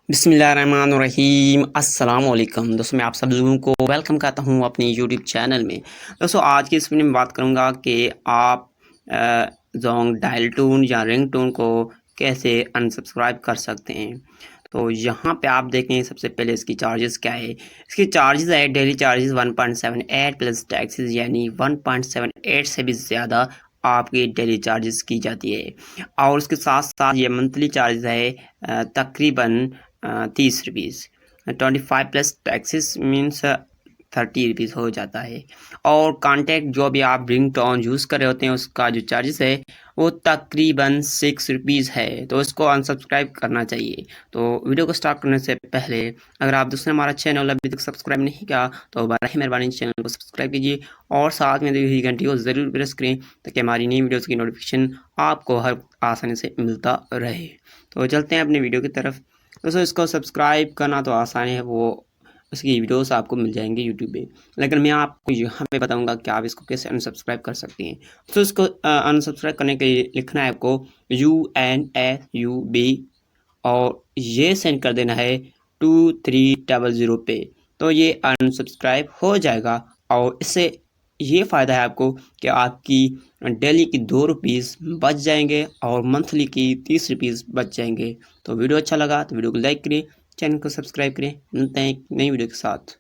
बिस्मिल्लाहिर्रहमानिर्रहीम अस्सलाम वालेकुम दोस्तों, मैं आप सब लोगों को वेलकम करता हूं अपनी यूट्यूब चैनल में। दोस्तों, आज की इस वीडियो में बात करूंगा कि आप जोंग डायल टोन या रिंग टोन को कैसे अनसब्सक्राइब कर सकते हैं। तो यहाँ पे आप देखें, सबसे पहले इसकी चार्जेस क्या है। इसकी चार्जेस है डेली चार्जेस 1.78 प्लस टैक्सेस, यानी 1.78 से भी ज़्यादा आपकी डेली चार्जेस की जाती है। और उसके साथ साथ ये मंथली चार्ज है तकरीबन 30 rupees. 25 plus taxes means 30 rupees हो जाता है। और कॉन्टैक्ट जो भी आप रिंग टोन यूज़ कर रहे होते हैं, उसका जो चार्जेस है वो तकरीबन 6 रुपीज़ है। तो इसको अनसब्सक्राइब करना चाहिए। तो वीडियो को स्टार्ट करने से पहले अगर आप दोस्तों हमारा चैनल अभी तक सब्सक्राइब नहीं किया तो बराह मेहरबानी चैनल को सब्सक्राइब कीजिए और साथ में दी हुई घंटी को ज़रूर प्रेस करें ताकि हमारी नई वीडियोज़ की नोटिफिकेशन आपको हर आसानी से मिलता रहे। तो चलते हैं अपने वीडियो की तरफ। दोस्तों, इसको सब्सक्राइब करना तो आसान है, वो उसकी वीडियोस आपको मिल जाएंगे यूट्यूब पे, लेकिन मैं आपको यहाँ पे बताऊंगा कि आप इसको कैसे अनसब्सक्राइब कर सकते हैं। तो इसको अनसब्सक्राइब करने के लिए लिखना है आपको UNSUB और ये सेंड कर देना है 2300 पे। तो ये अनसब्सक्राइब हो जाएगा और इससे ये फ़ायदा है आपको कि आपकी डेली की 2 रुपीज़ बच जाएंगे और मंथली की 30 रुपीज़ बच जाएंगे। तो वीडियो अच्छा लगा तो वीडियो को लाइक करें, चैनल को सब्सक्राइब करें। मिलते हैं एक नई वीडियो के साथ।